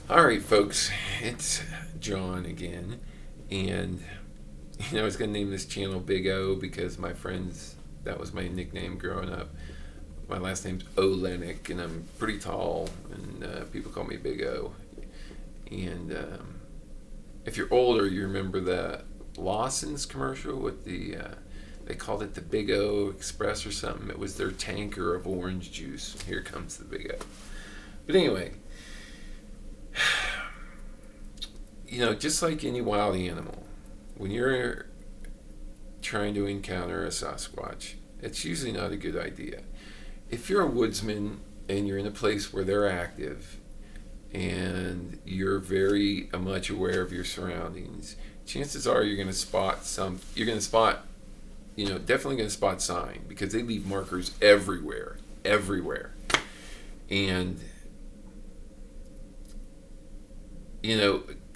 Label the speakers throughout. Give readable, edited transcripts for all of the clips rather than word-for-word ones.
Speaker 1: All right, folks, it's John again, and I was going to name this channel Big O because my friends, that was my nickname growing up. My last name's Olenek, and I'm pretty tall, and people call me Big O. And if you're older, you remember the Lawson's commercial with they called it the Big O Express or something. It was their tanker of orange juice. Here comes the Big O. But anyway, just like any wild animal, when you're trying to encounter a Sasquatch, it's usually not a good idea. If you're a woodsman and you're in a place where they're active and you're very much aware of your surroundings, chances are you're going to spot definitely going to spot sign because they leave markers everywhere. And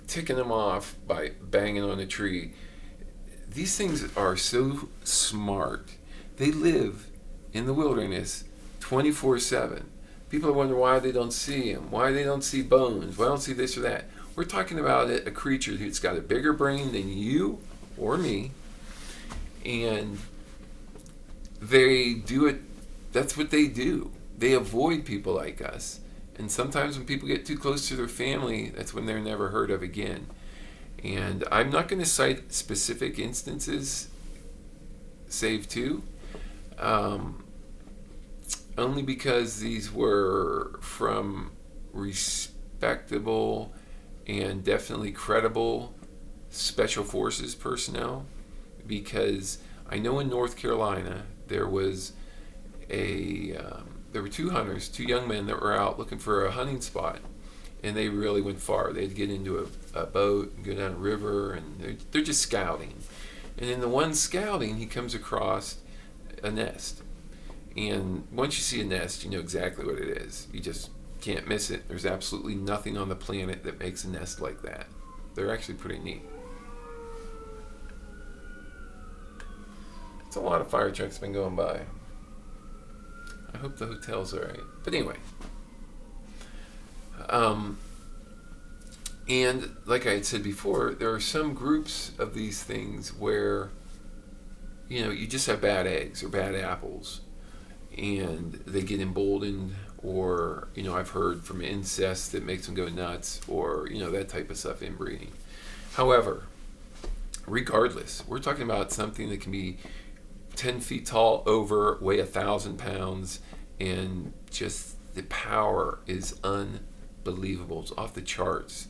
Speaker 1: ticking them off by banging on a tree. These things are so smart. They live in the wilderness 24/7. People wonder why they don't see them, why they don't see bones, why they don't see this or that. We're talking about a creature who's got a bigger brain than you or me, and they do it. That's what they do. They avoid people like us. And sometimes when people get too close to their family, that's when they're never heard of again. And I'm not going to cite specific instances, save two, only because these were from respectable and definitely credible special forces personnel. Because I know in North Carolina there was there were two hunters, two young men that were out looking for a hunting spot, and they really went far. They'd get into a boat and go down a river, and they're just scouting. And in the one scouting, he comes across a nest. And once you see a nest, you know exactly what it is. You just can't miss it. There's absolutely nothing on the planet that makes a nest like that. They're actually pretty neat. It's a lot of fire trucks been going by. I hope the hotel's alright. But anyway. And like I had said before, there are some groups of these things where, you just have bad eggs or bad apples. And they get emboldened, or, I've heard from incest that makes them go nuts, or, that type of stuff, inbreeding. However, regardless, we're talking about something that can be 10 feet tall, weigh 1,000 pounds, and just the power is unbelievable. It's off the charts.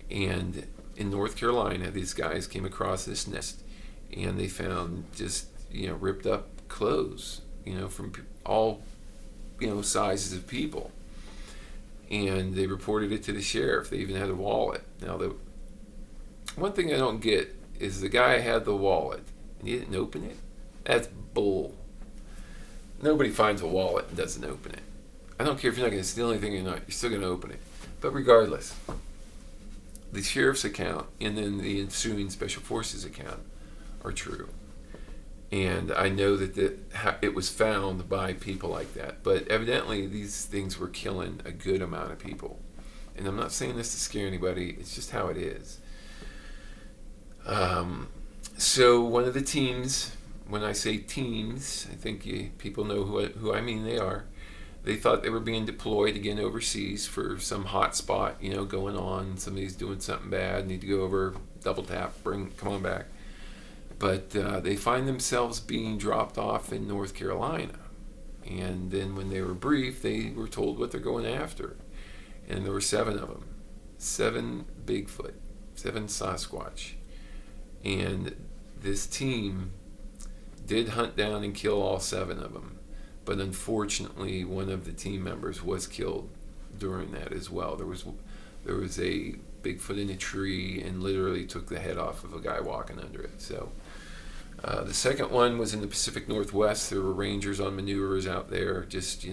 Speaker 1: And in North Carolina, these guys came across this nest, and they found just, ripped up clothes, from all, sizes of people. And they reported it to the sheriff. They even had a wallet. Now, the one thing I don't get is the guy had the wallet, and he didn't open it. That's bull. Nobody finds a wallet and doesn't open it. I don't care if you're not going to steal anything or not, you're still going to open it. But regardless, the sheriff's account and then the ensuing special forces account are true. And I know that it was found by people like that. But evidently, these things were killing a good amount of people. And I'm not saying this to scare anybody, it's just how it is. So one of the teams, when I say teams, I think people know who I mean they are. They thought they were being deployed again overseas for some hot spot, going on. Somebody's doing something bad, need to go over, double tap, come on back. But they find themselves being dropped off in North Carolina. And then when they were briefed, they were told what they're going after. And there were 7 of them. 7 Bigfoot, 7 Sasquatch. And this team did hunt down and kill all 7 of them. But unfortunately, one of the team members was killed during that as well. There was a Bigfoot in a tree and literally took the head off of a guy walking under it. So the second one was in the Pacific Northwest. There were rangers on maneuvers out there, just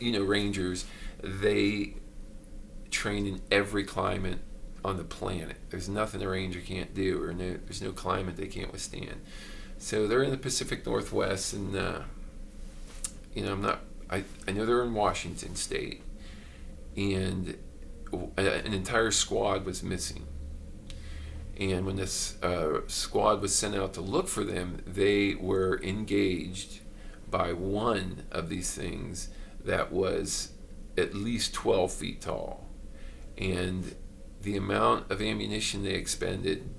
Speaker 1: rangers. They train in every climate on the planet. There's nothing a ranger can't do, or there's no climate they can't withstand. So they're in the Pacific Northwest, and I know they're in Washington State, and an entire squad was missing. And when this squad was sent out to look for them, they were engaged by one of these things that was at least 12 feet tall. And the amount of ammunition they expended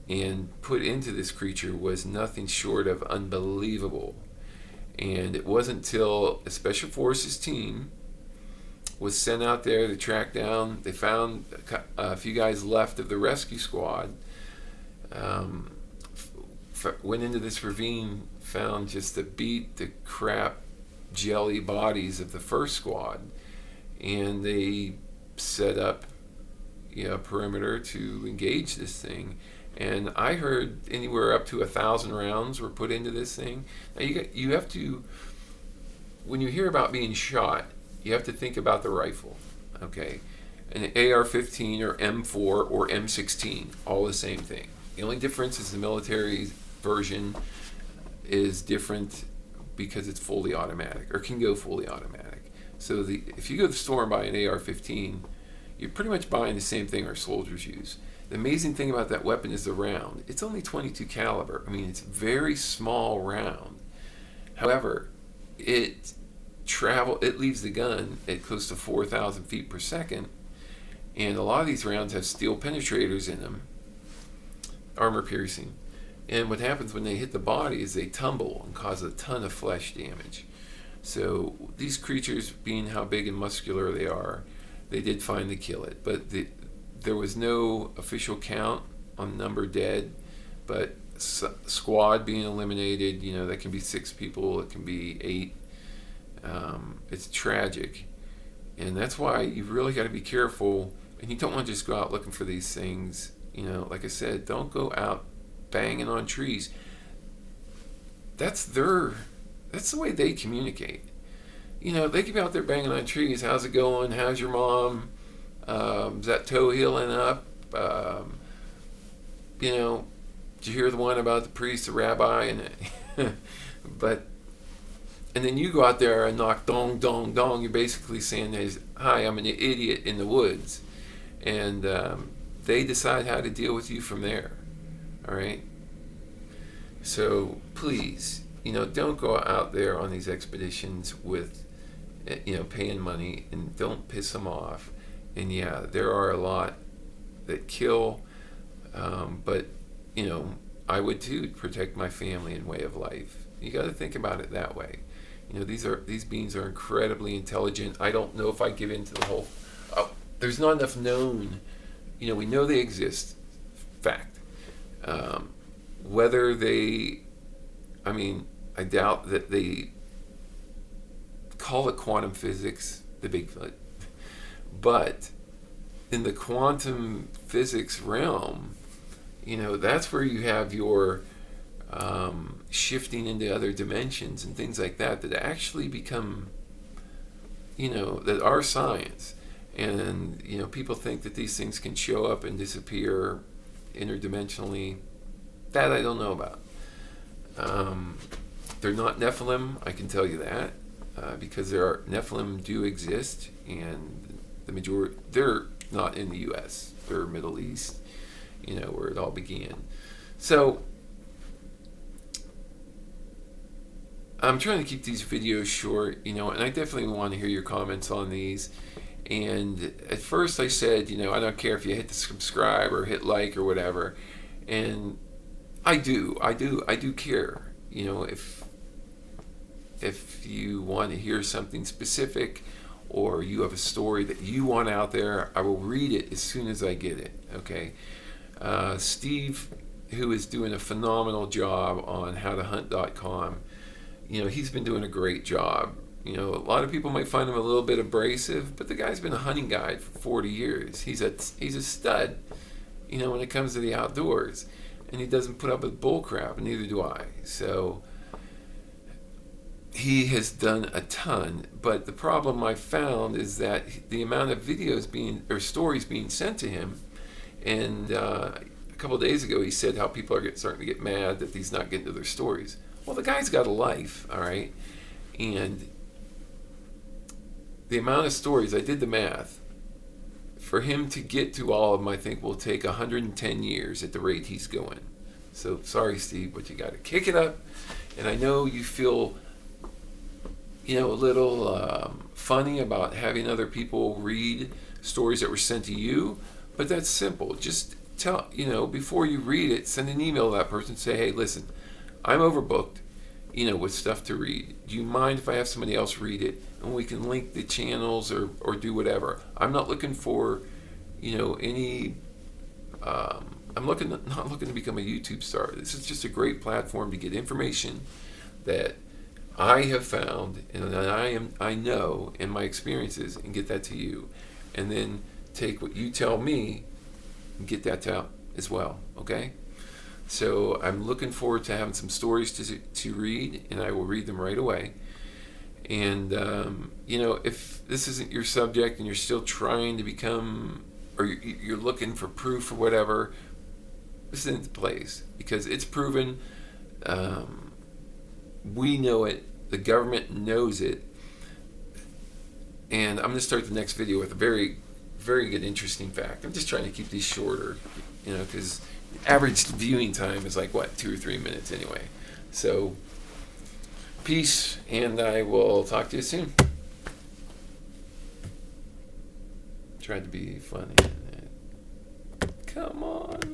Speaker 1: and put into this creature was nothing short of unbelievable. And it wasn't until a Special Forces team was sent out there to track down. They found a few guys left of the rescue squad. Went into this ravine, found just the beat the crap jelly bodies of the first squad, and they set up, a perimeter to engage this thing. And I heard anywhere up to 1,000 rounds were put into this thing. Now you have to, when you hear about being shot, you have to think about the rifle, okay? An AR-15 or M4 or M16, all the same thing. The only difference is the military version is different because it's fully automatic, or can go fully automatic. So if you go to the store and buy an AR-15, you're pretty much buying the same thing our soldiers use. The amazing thing about that weapon is the round. It's only 22 caliber. I mean, it's a very small round. However, it leaves the gun at close to 4,000 feet per second, and a lot of these rounds have steel penetrators in them, armor piercing. And what happens when they hit the body is they tumble and cause a ton of flesh damage. So these creatures, being how big and muscular they are, they did finally kill it. But there was no official count on number dead, but squad being eliminated, that can be 6 people, it can be 8. It's tragic. And that's why you really got to be careful, and you don't want to just go out looking for these things. Like I said, don't go out banging on trees. That's the way they communicate. They can be out there banging on trees. How's it going? How's your mom? Is that toe healing up? Did you hear the one about the priest, the rabbi, and and then you go out there and knock dong, dong, dong. You're basically saying, hi, I'm an idiot in the woods. And they decide how to deal with you from there. All right? So please, don't go out there on these expeditions with, paying money, and don't piss them off. And yeah, there are a lot that kill, but, I would too, protect my family and way of life. You got to think about it that way. These beings are incredibly intelligent. I don't know if I give into the whole, there's not enough known. We know they exist, fact. Whether I doubt that they call it quantum physics, the Bigfoot. But in the quantum physics realm, that's where you have your shifting into other dimensions and things like that actually become, that are science. And, people think that these things can show up and disappear interdimensionally. That I don't know about. They're not Nephilim, I can tell you that, because Nephilim do exist, and the majority, they're not in the U.S., they're Middle East, where it all began. So I'm trying to keep these videos short, and I definitely want to hear your comments on these. And at first I said, I don't care if you hit the subscribe or hit like or whatever, and I do care. If you want to hear something specific, or you have a story that you want out there, I will read it as soon as I get it. Okay, Steve, who is doing a phenomenal job on howtohunt.com, he's been doing a great job. A lot of people might find him a little bit abrasive, but the guy's been a hunting guide for 40 years. He's a stud, when it comes to the outdoors. And he doesn't put up with bull crap, and neither do I. So he has done a ton, but the problem I found is that the amount of stories being sent to him, and a couple of days ago he said how people are starting to get mad that he's not getting to their stories. Well, the guy's got a life, all right? And the amount of stories, I did the math. For him to get to all of them, I think will take 110 years at the rate he's going. So sorry, Steve, but you got to kick it up. And I know you feel, a little funny about having other people read stories that were sent to you, but that's simple. Just tell, before you read it, send an email to that person. Say, hey, listen, I'm overbooked, with stuff to read. Do you mind if I have somebody else read it, and we can link the channels or do whatever? I'm not looking for, any. I'm not looking to become a YouTube star. This is just a great platform to get information that I have found and that I know in my experiences, and get that to you, and then take what you tell me and get that out as well. Okay. So I'm looking forward to having some stories to read, and I will read them right away. And if this isn't your subject and you're still trying to become, or you're looking for proof or whatever, this isn't the place, because it's proven. We know it. The government knows it. And I'm going to start the next video with a very, very good, interesting fact. I'm just trying to keep these shorter, because average viewing time is like 2 or 3 minutes anyway. So peace, and I will talk to you soon. Tried to be funny. Come on, man.